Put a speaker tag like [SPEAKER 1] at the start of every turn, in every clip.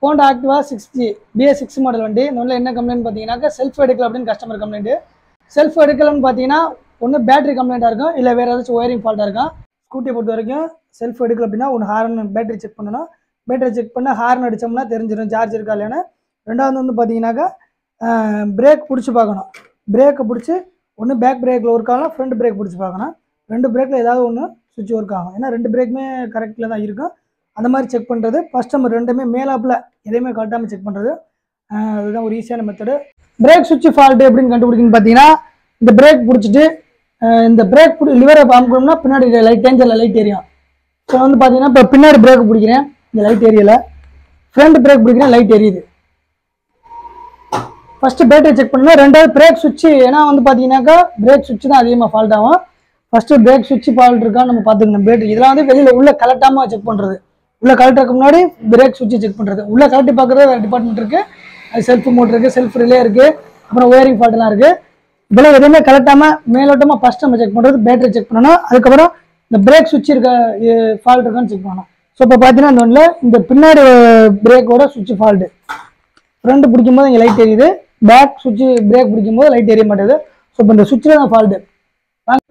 [SPEAKER 1] Honda Activa 6G BS6 model வண்டி. இந்த என்ன கம்ப்ளைண்ட் பார்த்தீங்கன்னாக்கா செல்ஃப் எடுக்கல அப்படின்னு கஸ்டமர் கம்ப்ளைண்ட். செல்ஃப் எடுக்கலன்னு பார்த்தீங்கன்னா ஒன்று பேட்டரி கம்ப்ளைண்ட்டாக இருக்கும், இல்லை வேறு ஏதாச்சும் ஒயரிங் ஃபால்ட்டாக இருக்கும். ஸ்கூட்டியை பொறுத்த வரைக்கும் செல்ஃப் எடுக்கல அப்படின்னா ஒன்று ஹார்ன் பேட்டரி செக் பண்ணணும். பேட்டரி செக் பண்ண ஹார்ன் அடித்தோம்னா தெரிஞ்சிடும் சார்ஜ் இருக்கா இல்லைன்னு. ரெண்டாவது வந்து பார்த்தீங்கன்னாக்கா பிரேக் பிடிச்சி பார்க்கணும். பிரேக்கை பிடிச்சி ஒன்று பேக் பிரேக்கில் ஒர்க் ஆகலாம், ஃப்ரண்ட் பிரேக் பிடிச்சி பார்க்கணும். ரெண்டு பிரேக்கில் ஏதாவது ஒன்று சுவிட்ச் ஒர்க் ஆகும். ஏன்னா ரெண்டு பிரேக்குமே கரெக்டில் தான் இருக்கும். அந்த மாதிரி செக் பண்ணுறது ஃபஸ்ட் நம்ம ரெண்டுமே மேலாப்பில் எதையுமே கரெக்டாமல் செக் பண்ணுறது. அதுதான் ஒரு ஈஸியான மெத்தடு. பிரேக் சுவிட்ச் ஃபால்ட்டு எப்படின்னு கண்டுபிடிக்குன்னு பார்த்தீங்கன்னா, இந்த பிரேக் பிடிச்சிட்டு இந்த பிரேக் லிவரை அமுக்கணும்னா பின்னாடி லைட் டேஞ்சரில் லைட் எரியும். ஸோ வந்து பார்த்தீங்கன்னா இப்போ பின்னாடி பிரேக் பிடிக்கிறேன், இந்த லைட் எரியலை. ஃப்ரண்ட் பிரேக் பிடிக்கிறேன், லைட் எரியுது. ஃபஸ்ட்டு பேட்டரி செக் பண்ணால், ரெண்டாவது பிரேக் சுவிட்சு. ஏன்னா வந்து பார்த்தீங்கன்னாக்கா பிரேக் சுவிட்சு தான் அதிகமாக ஃபால்ட் ஆகும். ஃபஸ்ட்டு பிரேக் சுவிட்சு ஃபால்ட் இருக்கான்னு நம்ம பார்த்துக்கணும். பேட்டரி இதெல்லாம் வந்து வெளியில் உள்ள கலட்டாமல் செக் பண்ணுறது. உள்ள கலட்டுறதுக்கு முன்னாடி பிரேக் சுவிட்சு செக் பண்ணுறது. உள்ள கலட்டி பார்க்குறது வேறு டிபார்ட்மெண்ட் இருக்குது. அது செல்ஃப் மோட்டர் இருக்குது, செல்ஃப் ரிலே இருக்குது, அப்புறம் ஒயரிங் ஃபால்ட்லாம் இருக்குது. இதெல்லாம் எதுவுமே கலட்டாமல் மேலோட்டமாக ஃபஸ்ட் நம்ம செக் பண்ணுறது பேட்டரி செக் பண்ணணும். அதுக்கப்புறம் இந்த பிரேக் சுவிட்ச் இருக்க ஃபால்ட் இருக்கான்னு செக் பண்ணணும். ஸோ இப்போ பார்த்தீங்கன்னா இந்த ஒன்றில் இந்த பின்னாடி பிரேக்கோட சுவிட்ச் ஃபால்ட்டு. ஃப்ரண்ட் பிடிக்கும்போது இங்கே லைட் எரியுது, பேக் சுவிட்சு பிரேக் பிடிக்கும்போது லைட் எரிய மாட்டேது. ஸோ இப்போ இந்த சுவிட்சில் தான் ஃபால்ட்டு.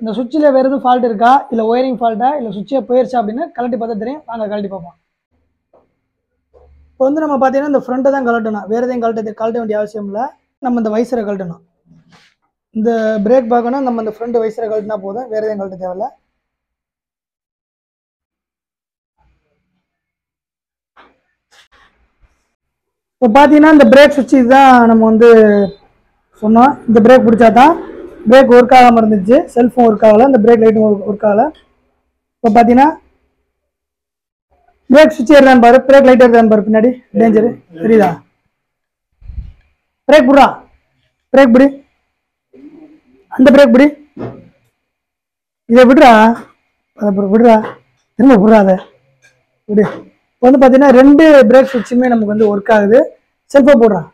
[SPEAKER 1] இந்த சுவிட்சில் வேறு எதுவும் ஃபால்ட் இருக்கா, இல்லை ஒயரிங் ஃபால்ட்டா, இல்லை சுவிட்சே போயிடுச்சா அப்படின்னு கலட்டி பார்த்தா தெரியும். வாங்க கலட்டி பார்ப்போம். இப்போ வந்து நம்ம பார்த்தீங்கன்னா இந்த ஃப்ரண்ட்டை தான் கலட்டணும், வேறு எதையும் கலட்ட வேண்டிய அவசியம் இல்லை. நம்ம இந்த வைசரை கலட்டணும். இந்த பிரேக் பார்க்கணும், நம்ம இந்த ஃப்ரண்ட் வைசரை கலட்டினா போதும், வேறு எதையும் கலட்ட தேவையில்லை. இப்போ பார்த்தீங்கன்னா இந்த பிரேக் சுவிட்ச் இதுதான் நம்ம வந்து சொன்னோம். இந்த பிரேக் பிடிச்சா தான் பிரேக் ஒர்க் ஆகாமல் இருந்துச்சு, செல்ஃபும் ஒர்க் ஆகலை, இந்த பிரேக் லைட்டும் ஒர்க் ஆகலை. இப்போ பார்த்தீங்கன்னா பிரேக் சுவிட்ச் ஏறுதான் பாரு, பிரேக் லைட் ஏறுதான் பாரு, பின்னாடி டேஞ்சரு தெரியுதா? பிரேக் பிடுறா, பிரேக் பிடி, அந்த பிரேக் பிடி, இதை விடுறா, அதை விடுறா, திரும்ப விடுறா, அதை விடு. இப்போ வந்து பார்த்தீங்கன்னா ரெண்டு பிரேக் சுவிட்சுமே நமக்கு வந்து ஒர்க் ஆகுது. செல்ஃபை போடுறான்,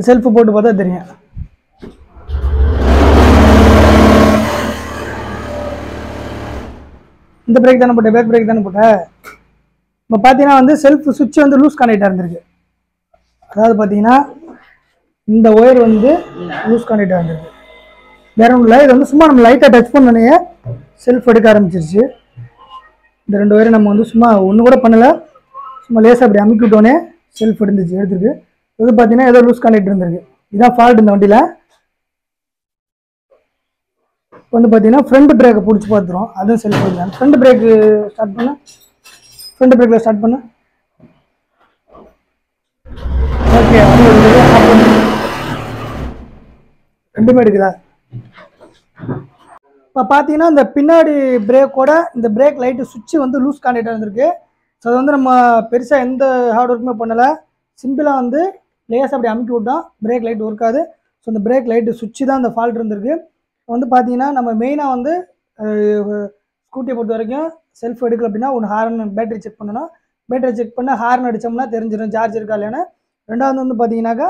[SPEAKER 1] செல்ஃபு போட்டு பார்த்தா தெரியும். இந்த பிரேக் தானே போட்டேன், பேக் பிரேக் தானே போட்டேன். இப்போ பார்த்தீங்கன்னா வந்து செல்ஃப் சுவிட்ச் வந்து லூஸ் கனெக்டாக இருந்திருக்கு. அதாவது பார்த்தீங்கன்னா இந்த ஒயர் வந்து லூஸ் கனெக்டாக இருந்திருக்கு, வேற ஒன்றும் இல்லை. இது வந்து சும்மா நம்ம லைட்டாக டச் பண்ணனே செல்ஃப் எடுக்க ஆரம்பிச்சிருச்சு. இந்த ரெண்டு ஒயரை நம்ம வந்து சும்மா ஒன்று கூட பண்ணலை, சும்மா லேசாக அப்படி அமுக்கி விட்டோன்னே செல்ஃப் எடுத்துருக்கு. இது பார்த்தீங்கன்னா ஏதோ லூஸ் கனெக்ட் இருந்திருக்கு. இதுதான் ஃபால்ட் இந்த வண்டியில். வந்து பார்த்தீங்கன்னா ஃப்ரண்ட் பிரேக்கை பிடிச்சி பார்த்துரும், அதுவும் செல்ஃப் இல்லை. ஃப்ரண்ட் பிரேக்கு ஸ்டார்ட் பண்ண, ஃப்ரண்ட் பிரேக்கில் ஸ்டார்ட் பண்ண. ஓகே, ரெண்டுமே எடுக்குதா? இப்போ பார்த்தீங்கன்னா இந்த பின்னாடி பிரேக்கோட இந்த பிரேக் லைட்டு சுவிட்சு வந்து லூஸ் கான்டாக்டாக இருந்திருக்கு. ஸோ அது வந்து நம்ம பெருசாக எந்த ஹார்ட் ஒர்க்குமே பண்ணலை, சிம்பிளாக வந்து லேசாக அப்படி அமுக்கி விட்டோம், பிரேக் லைட் ஒர்க் ஆகுது. ஸோ இந்த பிரேக் லைட்டு சுவிட்சு தான் இந்த ஃபால்ட் இருந்திருக்கு. வந்து பார்த்தீங்கன்னா நம்ம மெயினாக வந்து ஸ்கூட்டியை பொறுத்த வரைக்கும் செல்ஃப் எடுக்கல அப்படின்னா ஒன்று ஹார்ன் பேட்டரி செக் பண்ணணும். பேட்டரி செக் பண்ண ஹார்ன் அடித்தோம்னா தெரிஞ்சிடும் சார்ஜ் இருக்கா இல்லைன்னு. ரெண்டாவது வந்து பார்த்தீங்கன்னாக்கா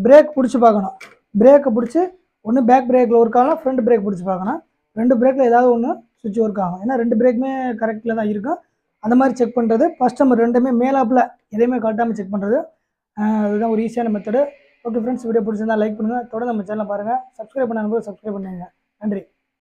[SPEAKER 1] பிரேக் பிடிச்சி பார்க்கணும். பிரேக்கை பிடிச்சி ஒன்று பேக் பிரேக்கில் ஒர்க் ஆகலாம், ஃப்ரண்ட் பிரேக் பிடிச்சி பார்க்கணும். ரெண்டு பிரேக்கில் ஏதாவது ஒன்று சுவிட்ச் ஒர்க் ஆகும். ஏன்னா ரெண்டு பிரேக்குமே கரெக்டில் தான் இருக்கும். அந்த மாதிரி செக் பண்ணுறது ஃபஸ்ட் நம்ம ரெண்டுமே மேலாப்பில் எதையுமே கரெக்டாமல் செக் பண்ணுறது. அதுதான் ஒரு ஈஸியான மெத்தடு. ஓகே ஃப்ரெண்ட்ஸ், வீடியோ பிடிச்சிருந்தா லைக் பண்ணுங்கள், தொடர்ந்து நம்ம சேனலை பாருங்கள், சப்ஸ்கிரைப் பண்ணாலும் சப்ஸ்கிரைப் பண்ணுங்கள். நன்றி.